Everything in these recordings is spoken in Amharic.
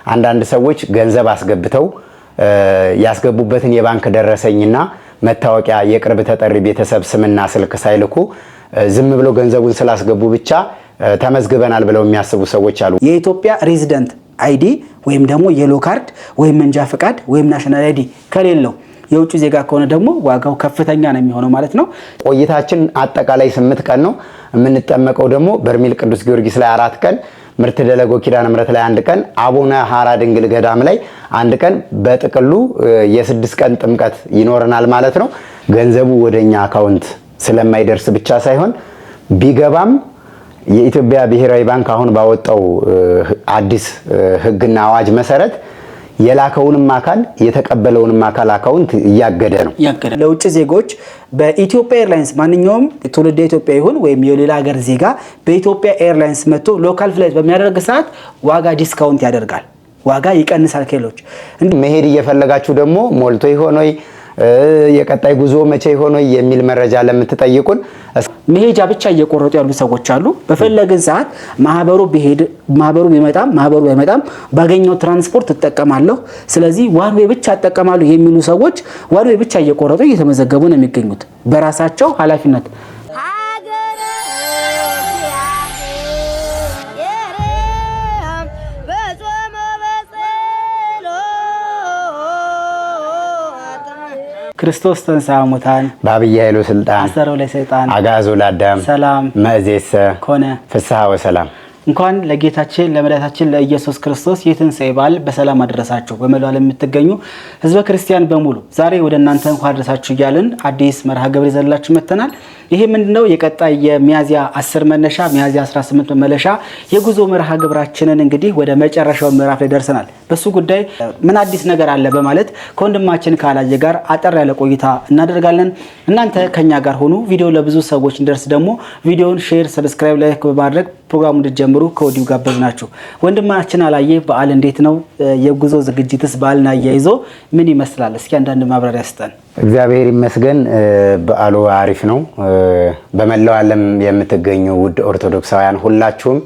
አንዳንድ ሰዎች ገንዘብ አስገብተው ያስገቡበትን የባንክ ደረሰኝና መታወቂያ የቅርብ ተጠሪ ቤተሰብ ስምና ስልክ ሳይልኩ ዝም ብሎ ገንዘቡን ስላስገቡ ብቻ ተመዝግበናል ብለው የሚያስቡ ሰዎች አሉ። የኢትዮጵያ ሬዚደንት አይዲ ወይም ደግሞ የሎ ካርድ ወይም መንጃ ፍቃድ ወይም ናሽናል አይዲ ከሌለው የውጭ ዜጋ ከሆነ ደግሞ ዋጋው ከፍተኛ ነው የሚሆነው ማለት ነው። ቆይታችን አጠቃላይ 8 ቀን ነው። የምንጠመቀው ደግሞ በርሜል ቅዱስ ጊዮርጊስ ላይ 4 ቀን፣ ምርት ደለጎ ኪዳነ ምሕረት ላይ 1 ቀን፣ አቡነ ሐራ ድንግል ገዳም ላይ 1 ቀን፣ በጥቅሉ የ6 ቀን ጥምቀት ይኖረናል ማለት ነው። ገንዘቡ ወደኛ አካውንት ስለማይደርስ ብቻ ሳይሆን ቢገባም የኢትዮጵያ ብሔራዊ ባንክ አሁን ባወጣው አዲስ ሕግና አዋጅ መሰረት የላከውንም አካል የተቀበለውንም አካል አካውንት እያገደ ነው። ለውጭ ዜጎች በኢትዮጵያ ኤርላይንስ ማንኛውም ትውልደ ኢትዮጵያ ይሁን ወይም የሌላ ሀገር ዜጋ በኢትዮጵያ ኤርላይንስ መጥቶ ሎካል ፍላይት በሚያደርግ ሰዓት ዋጋ ዲስካውንት ያደርጋል፣ ዋጋ ይቀንሳል። ከሌሎች መሄድ እየፈለጋችሁ ደግሞ ሞልቶ ይሆን ወይ የቀጣይ ጉዞ መቼ ይሆን ወይ የሚል መረጃ ለምትጠይቁን መሄጃ ብቻ እየቆረጡ ያሉ ሰዎች አሉ። በፈለግን ሰዓት ማህበሩ ቢመጣም ባገኘው ትራንስፖርት እጠቀማለሁ፣ ስለዚህ ዋን ዌይ ብቻ እጠቀማለሁ የሚሉ ሰዎች ዋን ዌይ ብቻ እየቆረጡ እየተመዘገቡ ነው የሚገኙት በራሳቸው ኃላፊነት። ክርስቶስ ተንሥአ እሙታን በዐቢይ ኃይሉ ሥልጣን አሰሮ ለሰይጣን አግዓዞ ለአዳም ሰላም መእዜሰ ኮነ ፍስሐ ወሰላም። እንኳን ለጌታችን ለመድኃኒታችን ለኢየሱስ ክርስቶስ የትንሣኤ በዓል በሰላም አደረሳችሁ። በመላው ዓለም የምትገኙ ሕዝበ ክርስቲያን በሙሉ ዛሬ ወደ እናንተ እንኳን አደረሳችሁ እያልን አዲስ መርሃ ግብር ይዘንላችሁ መጥተናል። ይሄ ምንድነው? የቀጣይ የሚያዝያ 10 መነሻ ሚያዝያ 18 መመለሻ የጉዞ መርሃ ግብራችንን እንግዲህ ወደ መጨረሻው ምዕራፍ ላይ ደርሰናል። በሱ ጉዳይ ምን አዲስ ነገር አለ በማለት ከወንድማችን ካላየ ጋር አጠር ያለ ቆይታ እናደርጋለን። እናንተ ከኛ ጋር ሆኑ። ቪዲዮ ለብዙ ሰዎች እንደርስ ደግሞ ቪዲዮውን ሼር፣ ሰብስክራይብ፣ ላይክ በማድረግ ፕሮግራሙን እንድትጀምሩ ከወዲሁ ጋበዝናችሁ። ወንድማችን አላየ በዓል እንዴት ነው? የጉዞ ዝግጅትስ በዓልን አያይዞ ምን ይመስላል? እስኪ አንዳንድ ማብራሪያ ስጠን። እግዚአብሔር ይመስገን በዓሉ አሪፍ ነው። በመላው ዓለም የምትገኙ ውድ ኦርቶዶክሳውያን ሁላችሁም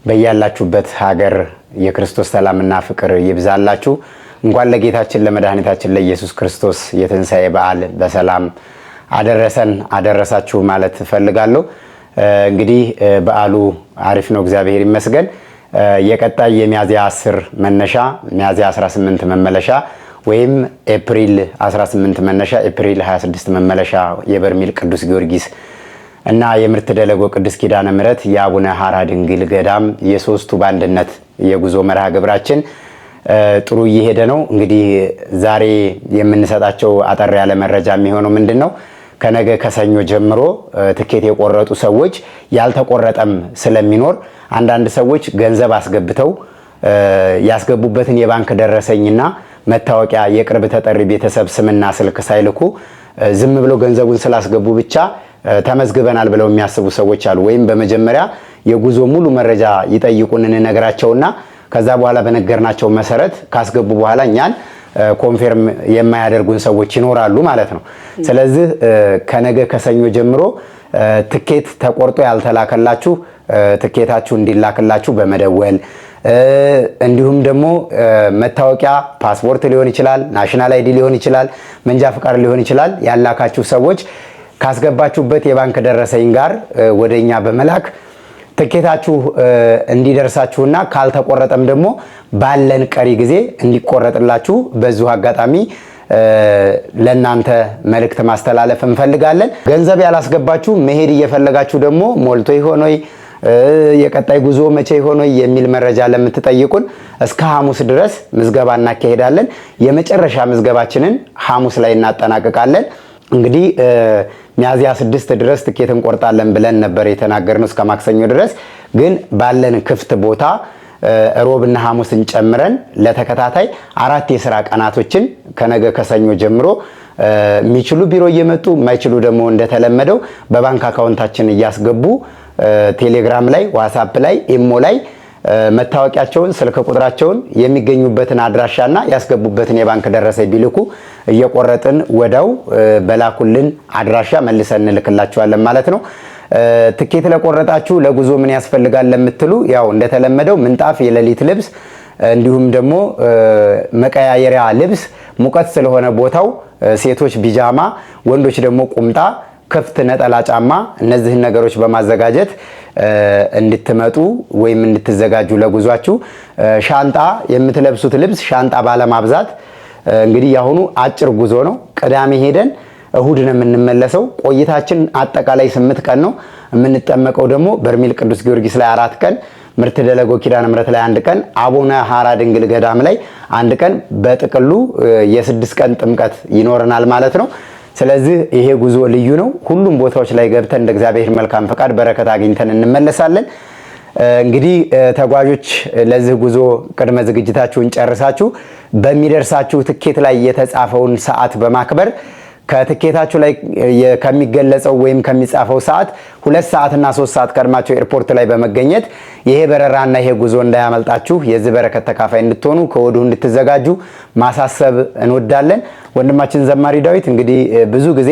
በያላችሁበት ሀገር የክርስቶስ ሰላምና ፍቅር ይብዛላችሁ። እንኳን ለጌታችን ለመድኃኒታችን ለኢየሱስ ክርስቶስ የትንሣኤ በዓል በሰላም አደረሰን አደረሳችሁ ማለት እፈልጋለሁ። እንግዲህ በዓሉ አሪፍ ነው፣ እግዚአብሔር ይመስገን። የቀጣይ የሚያዝያ 10 መነሻ ሚያዝያ 18 መመለሻ ወይም ኤፕሪል 18 መነሻ ኤፕሪል 26 መመለሻ የበርሜል ቅዱስ ጊዮርጊስ እና የምርት ደለጎ ቅዱስ ኪዳነ ምሕረት የአቡነ ሐራ ድንግል ገዳም የሶስቱ በአንድነት የጉዞ መርሃ ግብራችን ጥሩ እየሄደ ነው። እንግዲህ ዛሬ የምንሰጣቸው አጠር ያለ መረጃ የሚሆነው ምንድነው? ከነገ ከሰኞ ጀምሮ ትኬት የቆረጡ ሰዎች ያልተቆረጠም ስለሚኖር አንዳንድ ሰዎች ገንዘብ አስገብተው ያስገቡበትን የባንክ ደረሰኝና መታወቂያ የቅርብ ተጠሪ ቤተሰብ ስምና ስልክ ሳይልኩ ዝም ብሎ ገንዘቡን ስላስገቡ ብቻ ተመዝግበናል ብለው የሚያስቡ ሰዎች አሉ። ወይም በመጀመሪያ የጉዞ ሙሉ መረጃ ይጠይቁን እንነግራቸውና ከዛ በኋላ በነገርናቸው መሰረት ካስገቡ በኋላ እኛን ኮንፈርም የማያደርጉን ሰዎች ይኖራሉ ማለት ነው። ስለዚህ ከነገ ከሰኞ ጀምሮ ትኬት ተቆርጦ ያልተላከላችሁ ትኬታችሁ እንዲላክላችሁ በመደወል እንዲሁም ደግሞ መታወቂያ ፓስፖርት ሊሆን ይችላል፣ ናሽናል አይዲ ሊሆን ይችላል፣ መንጃ ፍቃድ ሊሆን ይችላል ያላካችሁ ሰዎች ካስገባችሁበት የባንክ ደረሰኝ ጋር ወደኛ በመላክ ትኬታችሁ እንዲደርሳችሁና ካልተቆረጠም ደግሞ ባለን ቀሪ ጊዜ እንዲቆረጥላችሁ በዚሁ አጋጣሚ ለናንተ መልእክት ማስተላለፍ እንፈልጋለን። ገንዘብ ያላስገባችሁ መሄድ እየፈለጋችሁ ደግሞ ሞልቶ ይሆን ወይ የቀጣይ ጉዞ መቼ ይሆን ወይ የሚል መረጃ ለምትጠይቁን እስከ ሐሙስ ድረስ ምዝገባ እናካሄዳለን። የመጨረሻ ምዝገባችንን ሐሙስ ላይ እናጠናቅቃለን። እንግዲህ ሚያዝያ 6 ድረስ ትኬት እንቆርጣለን ብለን ነበር የተናገርነው እስከ ማክሰኞ ድረስ። ግን ባለን ክፍት ቦታ ሮብና ሐሙስን ጨምረን ለተከታታይ 4 የሥራ ቀናቶችን ከነገ ከሰኞ ጀምሮ የሚችሉ ቢሮ እየመጡ የማይችሉ ደግሞ እንደተለመደው በባንክ አካውንታችን እያስገቡ ቴሌግራም ላይ፣ ዋትስአፕ ላይ፣ ኢሞ ላይ መታወቂያቸውን፣ ስልክ ቁጥራቸውን፣ የሚገኙበትን አድራሻና ያስገቡበትን የባንክ ደረሰኝ ቢልኩ እየቆረጥን ወዳው በላኩልን አድራሻ መልሰን እንልክላችኋለን ማለት ነው። ትኬት ለቆረጣችሁ ለጉዞ ምን ያስፈልጋል ለምትሉ ያው እንደተለመደው ምንጣፍ፣ የሌሊት ልብስ፣ እንዲሁም ደግሞ መቀያየሪያ ልብስ ሙቀት ስለሆነ ቦታው ሴቶች ቢጃማ፣ ወንዶች ደግሞ ቁምጣ፣ ክፍት ነጠላ ጫማ እነዚህን ነገሮች በማዘጋጀት እንድትመጡ ወይም እንድትዘጋጁ ለጉዟችሁ ሻንጣ የምትለብሱት ልብስ ሻንጣ ባለማብዛት እንግዲህ ያሁኑ አጭር ጉዞ ነው። ቅዳሜ ሄደን እሁድ ነው የምንመለሰው። ቆይታችን አጠቃላይ 8 ቀን ነው። የምንጠመቀው ደግሞ በርሜል ቅዱስ ጊዮርጊስ ላይ 4 ቀን፣ ምርት ደለጎ ኪዳነ ምሕረት ላይ 1 ቀን፣ አቡነ ሐራ ድንግል ገዳም ላይ 1 ቀን፣ በጥቅሉ የ6 ቀን ጥምቀት ይኖረናል ማለት ነው። ስለዚህ ይሄ ጉዞ ልዩ ነው። ሁሉም ቦታዎች ላይ ገብተን እንደ እግዚአብሔር መልካም ፈቃድ በረከት አግኝተን እንመለሳለን። እንግዲህ ተጓዦች ለዚህ ጉዞ ቅድመ ዝግጅታችሁን ጨርሳችሁ በሚደርሳችሁ ትኬት ላይ የተጻፈውን ሰዓት በማክበር ከትኬታችሁ ላይ ከሚገለጸው ወይም ከሚጻፈው ሰዓት 2 ሰዓትና 3 ሰዓት ቀድማችሁ ኤርፖርት ላይ በመገኘት ይሄ በረራና ይሄ ጉዞ እንዳያመልጣችሁ የዚህ በረከት ተካፋይ እንድትሆኑ ከወዲሁ እንድትዘጋጁ ማሳሰብ እንወዳለን። ወንድማችን ዘማሪ ዳዊት እንግዲህ ብዙ ጊዜ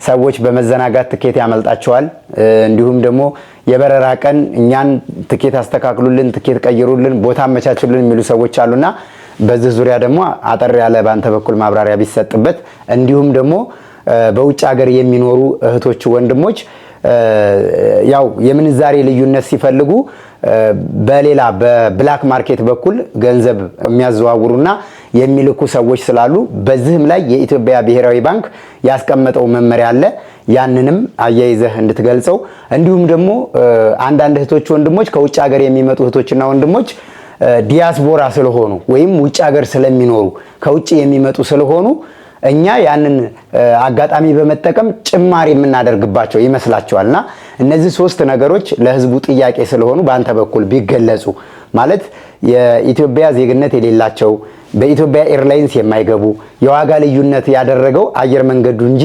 ሰዎች በመዘናጋት ትኬት ያመልጣቸዋል። እንዲሁም ደግሞ የበረራ ቀን እኛን ትኬት አስተካክሉልን፣ ትኬት ቀይሩልን፣ ቦታ አመቻቹልን የሚሉ ሰዎች አሉና በዚህ ዙሪያ ደግሞ አጠር ያለ ባንተ በኩል ማብራሪያ ቢሰጥበት፣ እንዲሁም ደግሞ በውጭ ሀገር የሚኖሩ እህቶች ወንድሞች ያው የምንዛሬ ልዩነት ሲፈልጉ በሌላ በብላክ ማርኬት በኩል ገንዘብ የሚያዘዋውሩና የሚልኩ ሰዎች ስላሉ በዚህም ላይ የኢትዮጵያ ብሔራዊ ባንክ ያስቀመጠው መመሪያ አለ። ያንንም አያይዘህ እንድትገልጸው፣ እንዲሁም ደግሞ አንዳንድ እህቶች ወንድሞች ከውጭ ሀገር የሚመጡ እህቶችና ወንድሞች ዲያስፖራ ስለሆኑ ወይም ውጭ ሀገር ስለሚኖሩ ከውጭ የሚመጡ ስለሆኑ እኛ ያንን አጋጣሚ በመጠቀም ጭማሪ የምናደርግባቸው ይመስላቸዋልና እነዚህ 3 ነገሮች ለህዝቡ ጥያቄ ስለሆኑ በአንተ በኩል ቢገለጹ፣ ማለት የኢትዮጵያ ዜግነት የሌላቸው በኢትዮጵያ ኤርላይንስ የማይገቡ የዋጋ ልዩነት ያደረገው አየር መንገዱ እንጂ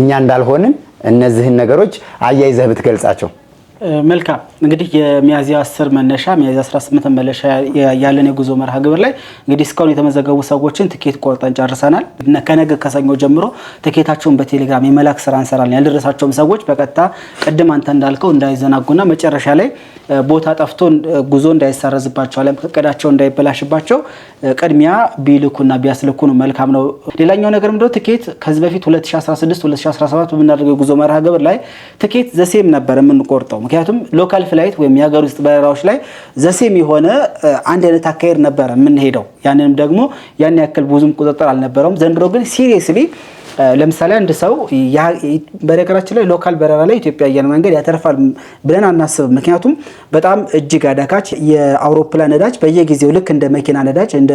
እኛ እንዳልሆንን እነዚህን ነገሮች አያይዘህ ብትገልጻቸው። መልካም እንግዲህ የሚያዝያ 10 መነሻ ሚያዝያ 18 መነሻ ያለን የጉዞ መርሃ ግብር ላይ እንግዲህ እስካሁን የተመዘገቡ ሰዎችን ትኬት ቆርጠን ጨርሰናል። ከነገ ከሰኞ ጀምሮ ትኬታቸውን በቴሌግራም የመላክ ስራ እንሰራለን። ያልደረሳቸውም ሰዎች በቀጥታ ቅድም አንተ እንዳልከው እንዳይዘናጉና መጨረሻ ላይ ቦታ ጠፍቶ ጉዞ እንዳይሰረዝባቸው አለም ከቀዳቸው እንዳይበላሽባቸው ቅድሚያ ቢልኩና ቢያስልኩ ነው መልካም ነው። ሌላኛው ነገር ምንድነው ትኬት ከዚህ በፊት 2016 2017 በምናደርገው የጉዞ መርሃ ግብር ላይ ትኬት ዘሴም ነበር የምንቆርጠው። ምክንያቱም ሎካል ፍላይት ወይም የሀገር ውስጥ በረራዎች ላይ ዘሴም የሆነ አንድ አይነት አካሄድ ነበር የምንሄደው። ያንንም ደግሞ ያን ያክል ብዙም ቁጥጥር አልነበረውም። ዘንድሮ ግን ሲሪየስሊ ለምሳሌ አንድ ሰው በነገራችን ላይ ሎካል በረራ ላይ ኢትዮጵያ አየር መንገድ ያተርፋል ብለን አናስብም። ምክንያቱም በጣም እጅግ አዳካች የአውሮፕላን ነዳጅ በየጊዜው ልክ እንደ መኪና ነዳጅ እንደ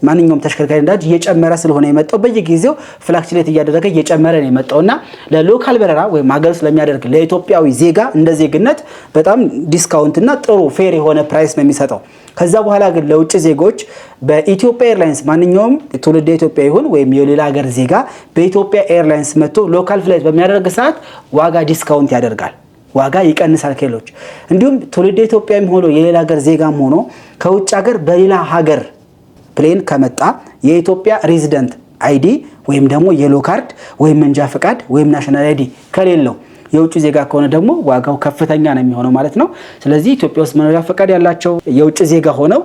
ማንኛውም ተሽከርካሪ ነዳጅ እየጨመረ ስለሆነ የመጣው በየጊዜው ፍላክቹዌት እያደረገ እየጨመረ ነው የመጣውና ለሎካል በረራ ወይም ሀገር ውስጥ ለሚያደርግ ለኢትዮጵያዊ ዜጋ እንደ ዜግነት በጣም ዲስካውንት እና ጥሩ ፌር የሆነ ፕራይስ ነው የሚሰጠው። ከዛ በኋላ ግን ለውጭ ዜጎች በኢትዮጵያ ኤርላይንስ ማንኛውም ትውልደ ኢትዮጵያ ይሁን ወይም የሌላ ሀገር ዜጋ በኢትዮጵያ ኤርላይንስ መጥቶ ሎካል ፍላይት በሚያደርግ ሰዓት ዋጋ ዲስካውንት ያደርጋል፣ ዋጋ ይቀንሳል ከሌሎች። እንዲሁም ትውልደ ኢትዮጵያም ሆኖ የሌላ ሀገር ዜጋም ሆኖ ከውጭ ሀገር በሌላ ሀገር ፕሌን ከመጣ የኢትዮጵያ ሬዚደንት አይዲ ወይም ደግሞ የሎ ካርድ ወይም መንጃ ፈቃድ ወይም ናሽናል አይዲ ከሌለው የውጭ ዜጋ ከሆነ ደግሞ ዋጋው ከፍተኛ ነው የሚሆነው ማለት ነው። ስለዚህ ኢትዮጵያ ውስጥ መኖሪያ ፈቃድ ያላቸው የውጭ ዜጋ ሆነው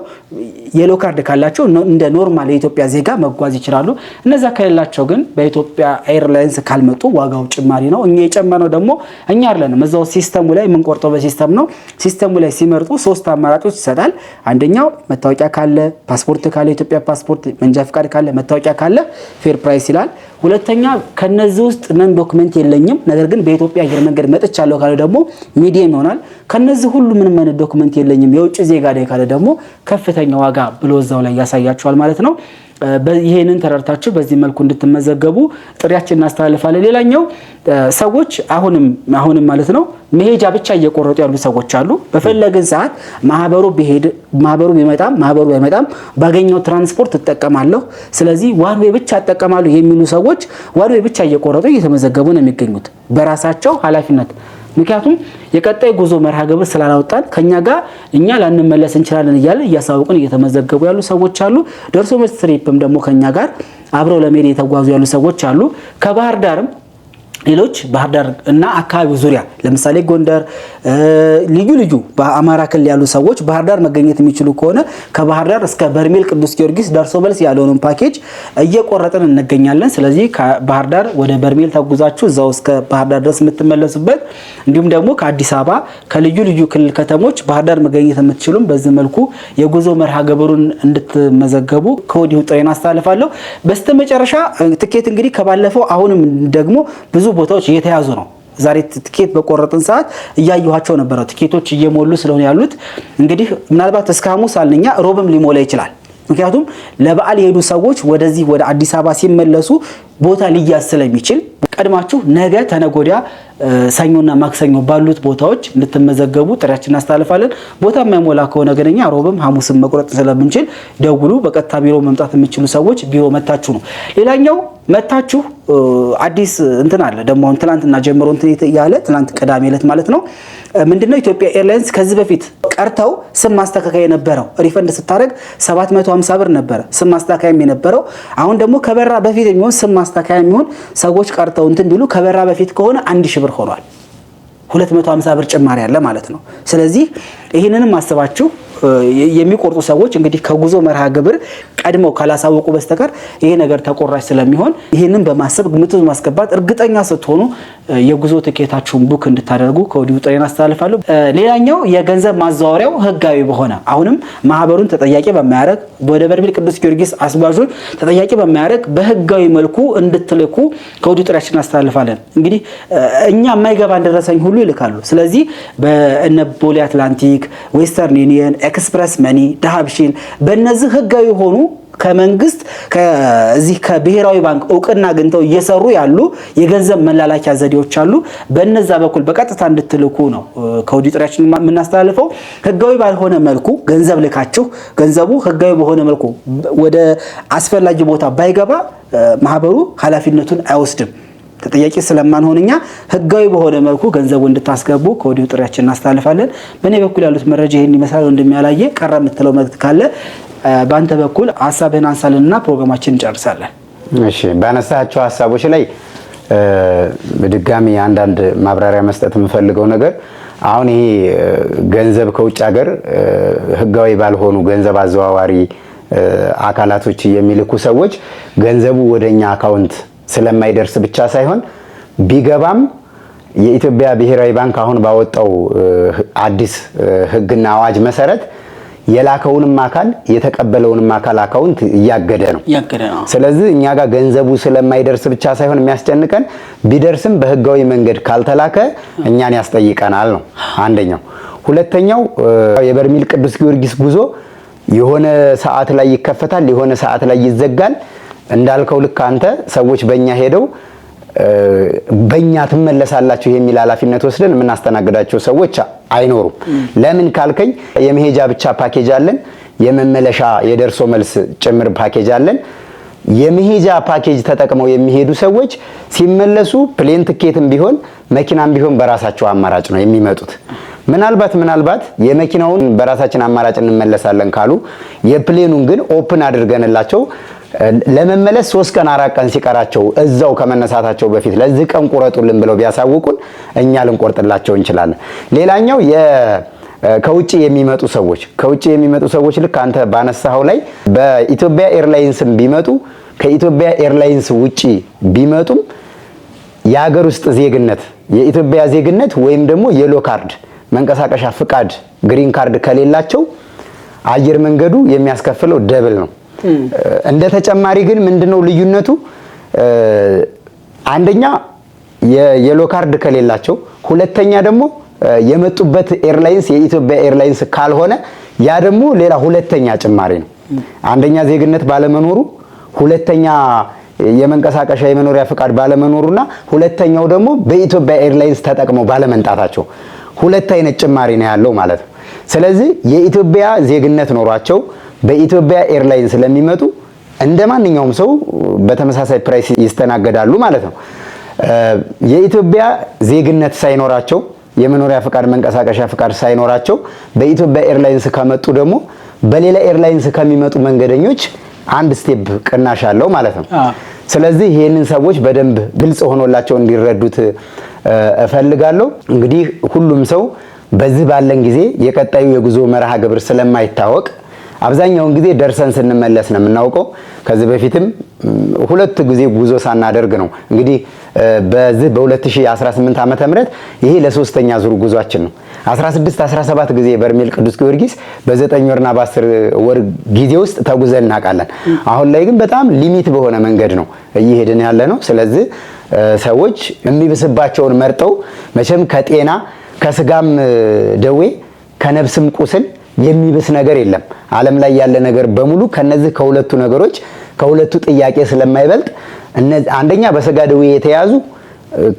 የሎ ካርድ ካላቸው እንደ ኖርማል የኢትዮጵያ ዜጋ መጓዝ ይችላሉ። እነዛ ከሌላቸው ግን በኢትዮጵያ ኤርላይንስ ካልመጡ ዋጋው ጭማሪ ነው። እኛ የጨመረው ደግሞ እኛ አይደለንም፣ እዛው ሲስተሙ ላይ የምንቆርጠው በሲስተም ነው። ሲስተሙ ላይ ሲመርጡ 3 አማራጮች ይሰጣል። አንደኛው መታወቂያ ካለ፣ ፓስፖርት ካለ፣ የኢትዮጵያ ፓስፖርት፣ መንጃ ፈቃድ ካለ፣ መታወቂያ ካለ ፌር ፕራይስ ይላል። ሁለተኛ ከነዚህ ውስጥ ምን ዶክመንት የለኝም ነገር ግን በኢትዮጵያ አየር መንገድ መጥቻለሁ ካለ ደግሞ ሚዲየም ይሆናል። ከነዚህ ሁሉ ምንም አይነት ዶክመንት የለኝም የውጭ ዜጋ ላይ ካለ ደግሞ ከፍተኛ ዋጋ ብሎ እዛው ላይ ያሳያቸዋል ማለት ነው። ይሄንን ተረድታችሁ በዚህ መልኩ እንድትመዘገቡ ጥሪያችን እናስተላልፋለን። ሌላኛው ሰዎች አሁንም ማለት ነው መሄጃ ብቻ እየቆረጡ ያሉ ሰዎች አሉ። በፈለግን ሰዓት ማህበሩ ቢመጣም ባገኘው ትራንስፖርት እጠቀማለሁ፣ ስለዚህ ዋን ዌይ ብቻ እጠቀማለሁ የሚሉ ሰዎች ዋን ዌይ ብቻ እየቆረጡ እየተመዘገቡ ነው የሚገኙት በራሳቸው ኃላፊነት። ምክንያቱም የቀጣይ ጉዞ መርሃ ግብር ስላላወጣን ከኛ ጋር እኛ ላንመለስ እንችላለን እያለ እያሳወቁን እየተመዘገቡ ያሉ ሰዎች አሉ። ደርሶ መልስ ትሪፕም ደግሞ ከኛ ጋር አብረው ለመሄድ የተጓዙ ያሉ ሰዎች አሉ። ከባህር ዳርም ሌሎች ባህር ዳር እና አካባቢው ዙሪያ ለምሳሌ ጎንደር ልዩ በአማራ ክልል ያሉ ሰዎች ባህር ዳር መገኘት የሚችሉ ከሆነ ከባህር ዳር እስከ በርሜል ቅዱስ ጊዮርጊስ ደርሶ መልስ ያለውን ፓኬጅ እየቆረጥን እንገኛለን። ስለዚህ ከባህር ዳር ወደ በርሜል ተጉዛችሁ እዛው እስከ ባህር ዳር ድረስ የምትመለሱበት እንዲሁም ደግሞ ከአዲስ አበባ ከልዩ ክልል ከተሞች ባህር ዳር መገኘት የምትችሉም በዚህ መልኩ የጉዞ መርሃ ግብሩን እንድትመዘገቡ ከወዲሁ ጥሬን አስተላልፋለሁ። በስተመጨረሻ ትኬት እንግዲህ ከባለፈው አሁንም ደግሞ ብዙ ቦታዎች እየተያዙ ነው። ዛሬ ትኬት በቆረጥን ሰዓት እያየኋቸው ነበር። ትኬቶች እየሞሉ ስለሆነ ያሉት እንግዲህ ምናልባት እስከ ሐሙስ አልነኛ ሮብም ሊሞላ ይችላል። ምክንያቱም ለበዓል የሄዱ ሰዎች ወደዚህ ወደ አዲስ አበባ ሲመለሱ ቦታ ሊያዝ ስለሚችል ቀድማችሁ ነገ ተነጎዲያ ሰኞና ማክሰኞ ባሉት ቦታዎች እንድትመዘገቡ ጥሪያችንን እናስተላልፋለን። ቦታ የማይሞላ ከሆነ ግን እኛ ሮብም ሐሙስም መቁረጥ ስለምንችል ደውሉ። በቀጥታ ቢሮ መምጣት የምትችሉ ሰዎች ቢሮ መታችሁ ነው። ሌላኛው መታችሁ አዲስ እንትን አለ ደግሞ ትናንትና ጀምሮ እንትን ያለ ትናንት ቅዳሜ ዕለት ማለት ነው ምንድነው ኢትዮጵያ ኤርላይንስ ከዚህ በፊት ቀርተው ስም ማስተካከያ የነበረው ሪፈንድ ስታደርግ 750 ብር ነበር ስም ማስተካከያም የነበረው። አሁን ደግሞ ከበራ በፊት የሚሆን ስም ማስተካከያ የሚሆን ሰዎች ቀርተው እንትን ቢሉ ከበራ በፊት ከሆነ 1000 ብር ሆኗል። 250 ብር ጭማሪ አለ ማለት ነው። ስለዚህ ይህንንም አስባችሁ የሚቆርጡ ሰዎች እንግዲህ ከጉዞ መርሃ ግብር ቀድመው ካላሳወቁ በስተቀር ይሄ ነገር ተቆራጭ ስለሚሆን ይሄንን በማሰብ ግምት ማስገባት እርግጠኛ ስትሆኑ የጉዞ ትኬታችሁን ቡክ እንድታደርጉ ከወዲሁ ጥሬን አስተላልፋለሁ። ሌላኛው የገንዘብ ማዘዋወሪያው ህጋዊ በሆነ አሁንም ማህበሩን ተጠያቂ በማያደርግ ወደ በርሜል ቅዱስ ጊዮርጊስ አስጓዡን ተጠያቂ በማያደርግ በህጋዊ መልኩ እንድትልኩ ከወዲሁ ጥሬያችንን አስተላልፋለን። እንግዲህ እኛ የማይገባን ደረሰኝ ሁሉ ይልካሉ። ስለዚህ በእነ ቦሌ አትላንቲክ፣ ዌስተርን ዩኒየን፣ ኤክስፕረስ መኒ፣ ዳሃብሺል በእነዚህ ህጋዊ ሆኑ ከመንግስት ከዚህ ከብሔራዊ ባንክ እውቅና አግኝተው እየሰሩ ያሉ የገንዘብ መላላኪያ ዘዴዎች አሉ። በእነዛ በኩል በቀጥታ እንድትልኩ ነው ከወዲሁ ጥሪያችን የምናስተላልፈው። ህጋዊ ባልሆነ መልኩ ገንዘብ ልካችሁ ገንዘቡ ህጋዊ በሆነ መልኩ ወደ አስፈላጊ ቦታ ባይገባ ማህበሩ ኃላፊነቱን አይወስድም። ተጠያቂ ስለማንሆንኛ ህጋዊ በሆነ መልኩ ገንዘቡ እንድታስገቡ ከወዲሁ ጥሪያችን እናስተላልፋለን። በእኔ በኩል ያሉት መረጃ ይሄን ይመስላል። እንደሚያላየ ቀረ የምትለው መልእክት ካለ በአንተ በኩል ሐሳብህን አንሳልንና ፕሮግራማችን እንጨርሳለን። እሺ፣ ባነሳቸው ሐሳቦች ላይ በድጋሚ አንዳንድ ማብራሪያ መስጠት የምፈልገው ነገር አሁን ይሄ ገንዘብ ከውጭ ሀገር ህጋዊ ባልሆኑ ገንዘብ አዘዋዋሪ አካላቶች የሚልኩ ሰዎች ገንዘቡ ወደኛ አካውንት ስለማይደርስ ብቻ ሳይሆን ቢገባም የኢትዮጵያ ብሔራዊ ባንክ አሁን ባወጣው አዲስ ህግና አዋጅ መሰረት የላከውንም አካል የተቀበለውንም አካል አካውንት እያገደ ነው። ስለዚህ እኛ ጋር ገንዘቡ ስለማይደርስ ብቻ ሳይሆን የሚያስጨንቀን ቢደርስም በህጋዊ መንገድ ካልተላከ እኛን ያስጠይቀናል ነው አንደኛው። ሁለተኛው የበርሜል ቅዱስ ጊዮርጊስ ጉዞ የሆነ ሰዓት ላይ ይከፈታል፣ የሆነ ሰዓት ላይ ይዘጋል። እንዳልከው ልክ አንተ ሰዎች በእኛ ሄደው በእኛ ትመለሳላችሁ የሚል ኃላፊነት ወስደን የምናስተናግዳቸው ሰዎች አይኖሩም። ለምን ካልከኝ የመሄጃ ብቻ ፓኬጅ አለን፣ የመመለሻ የደርሶ መልስ ጭምር ፓኬጅ አለን። የመሄጃ ፓኬጅ ተጠቅመው የሚሄዱ ሰዎች ሲመለሱ ፕሌን ትኬትም ቢሆን መኪናም ቢሆን በራሳቸው አማራጭ ነው የሚመጡት። ምናልባት የመኪናውን በራሳችን አማራጭ እንመለሳለን ካሉ የፕሌኑን ግን ኦፕን አድርገንላቸው ለመመለስ 3 ቀን 4 ቀን ሲቀራቸው እዛው ከመነሳታቸው በፊት ለዚህ ቀን ቁረጡልን ብለው ቢያሳውቁን እኛ ልንቆርጥላቸው እንችላለን። ሌላኛው ከውጪ የሚመጡ ሰዎች ልክ አንተ ባነሳው ላይ በኢትዮጵያ ኤርላይንስም ቢመጡ ከኢትዮጵያ ኤርላይንስ ውጪ ቢመጡም የሀገር ውስጥ ዜግነት የኢትዮጵያ ዜግነት ወይም ደግሞ የሎ ካርድ መንቀሳቀሻ ፍቃድ ግሪን ካርድ ከሌላቸው አየር መንገዱ የሚያስከፍለው ደብል ነው። እንደ ተጨማሪ ግን ምንድነው ልዩነቱ? አንደኛ የሎ ካርድ ከሌላቸው፣ ሁለተኛ ደግሞ የመጡበት ኤርላይንስ የኢትዮጵያ ኤርላይንስ ካልሆነ ያ ደግሞ ሌላ ሁለተኛ ጭማሪ ነው። አንደኛ ዜግነት ባለመኖሩ፣ ሁለተኛ የመንቀሳቀሻ የመኖሪያ ፍቃድ ባለመኖሩና ሁለተኛው ደግሞ በኢትዮጵያ ኤርላይንስ ተጠቅመው ባለመንጣታቸው ሁለት አይነት ጭማሪ ነው ያለው ማለት ነው። ስለዚህ የኢትዮጵያ ዜግነት ኖሯቸው በኢትዮጵያ ኤርላይንስ ስለሚመጡ እንደማንኛውም ሰው በተመሳሳይ ፕራይስ ይስተናገዳሉ ማለት ነው። የኢትዮጵያ ዜግነት ሳይኖራቸው የመኖሪያ ፍቃድ መንቀሳቀሻ ፍቃድ ሳይኖራቸው በኢትዮጵያ ኤርላይንስ ከመጡ ደግሞ በሌላ ኤርላይንስ ከሚመጡ መንገደኞች አንድ ስቴፕ ቅናሽ አለው ማለት ነው። ስለዚህ ይህንን ሰዎች በደንብ ግልጽ ሆኖላቸው እንዲረዱት እፈልጋለሁ። እንግዲህ ሁሉም ሰው በዚህ ባለን ጊዜ የቀጣዩ የጉዞ መርሃ ግብር ስለማይታወቅ አብዛኛውን ጊዜ ደርሰን ስንመለስ ነው የምናውቀው። ከዚህ በፊትም 2 ጊዜ ጉዞ ሳናደርግ ነው እንግዲህ በዚህ በ2018 ዓመተ ምህረት ይሄ ለ3ኛ ዙር ጉዟችን ነው። 16 17 ጊዜ በርሜል ቅዱስ ጊዮርጊስ በ9 ወርና በ10 ወር ጊዜ ውስጥ ተጉዘን እናውቃለን። አሁን ላይ ግን በጣም ሊሚት በሆነ መንገድ ነው እየሄድን ያለ ነው። ስለዚህ ሰዎች የሚብስባቸውን መርጠው መቼም ከጤና ከስጋም ደዌ ከነፍስም ቁስል የሚብስ ነገር የለም። ዓለም ላይ ያለ ነገር በሙሉ ከነዚህ ከሁለቱ ነገሮች ከሁለቱ ጥያቄ ስለማይበልጥ አንደኛ በስጋ ደዌ የተያዙ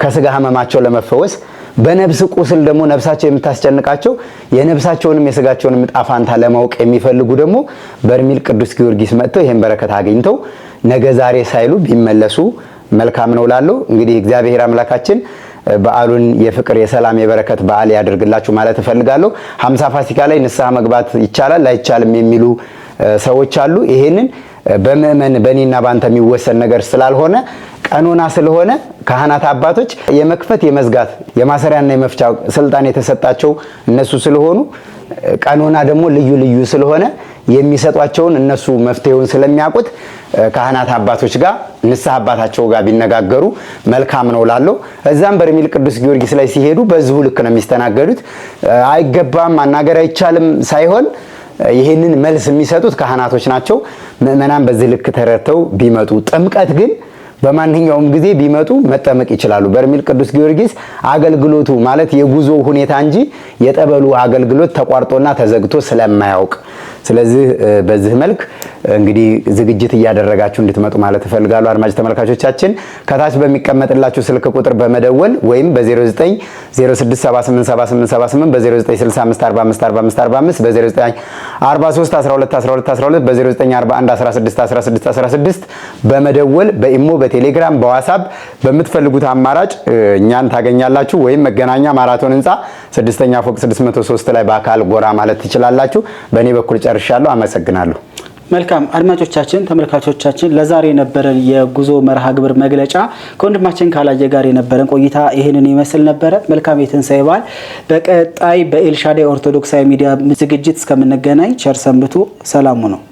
ከስጋ ህመማቸው ለመፈወስ፣ በነፍስ ቁስል ደግሞ ነፍሳቸው የምታስጨንቃቸው የነፍሳቸውንም የስጋቸውንም ዕጣ ፈንታ ለማወቅ የሚፈልጉ ደግሞ በርሜል ቅዱስ ጊዮርጊስ መጥተው ይሄን በረከት አግኝተው ነገ ዛሬ ሳይሉ ቢመለሱ መልካም ነው እላለሁ። እንግዲህ እግዚአብሔር አምላካችን በዓሉን የፍቅር የሰላም የበረከት በዓል ያደርግላችሁ ማለት እፈልጋለሁ። 50 ፋሲካ ላይ ንስሐ መግባት ይቻላል አይቻልም የሚሉ ሰዎች አሉ። ይሄንን በምእመን በእኔና ባንተ የሚወሰን ነገር ስላልሆነ ቀኖና ስለሆነ ካህናት አባቶች የመክፈት የመዝጋት የማሰሪያና የመፍቻ ስልጣን የተሰጣቸው እነሱ ስለሆኑ ቀኖና ደግሞ ልዩ ልዩ ስለሆነ የሚሰጧቸውን እነሱ መፍትሄውን ስለሚያውቁት ካህናት አባቶች ጋር ንስሐ አባታቸው ጋር ቢነጋገሩ መልካም ነው ላለው። እዛም በርሜል ቅዱስ ጊዮርጊስ ላይ ሲሄዱ በዚሁ ልክ ነው የሚስተናገዱት። አይገባም ማናገር አይቻልም ሳይሆን ይህንን መልስ የሚሰጡት ካህናቶች ናቸው። ምእመናን በዚህ ልክ ተረድተው ቢመጡ፣ ጥምቀት ግን በማንኛውም ጊዜ ቢመጡ መጠመቅ ይችላሉ። በርሜል ቅዱስ ጊዮርጊስ አገልግሎቱ ማለት የጉዞ ሁኔታ እንጂ የጠበሉ አገልግሎት ተቋርጦና ተዘግቶ ስለማያውቅ፣ ስለዚህ በዚህ መልክ እንግዲህ ዝግጅት እያደረጋችሁ እንድትመጡ ማለት እፈልጋለሁ። አድማጭ ተመልካቾቻችን ከታች በሚቀመጥላችሁ ስልክ ቁጥር በመደወል ወይም በ0906787878 በ0965454545 በ0943121212 በ0941161616 በመደወል በኢሞ በቴሌግራም በዋትስአፕ በምትፈልጉት አማራጭ እኛን ታገኛላችሁ። ወይም መገናኛ ማራቶን ህንፃ 6ኛ ፎቅ 603 ላይ በአካል ጎራ ማለት ትችላላችሁ። በእኔ በኩል ጨርሻለሁ። አመሰግናለሁ። መልካም አድማጮቻችን፣ ተመልካቾቻችን ለዛሬ የነበረን የጉዞ መርሃ ግብር መግለጫ ከወንድማችን ካላየ ጋር የነበረን ቆይታ ይሄንን ይመስል ነበረ። መልካም የትንሳኤ በዓል። በቀጣይ በኤልሻዳይ ኦርቶዶክሳዊ ሚዲያ ዝግጅት እስከምንገናኝ ቸር ሰንብቱ። ሰላሙ ነው።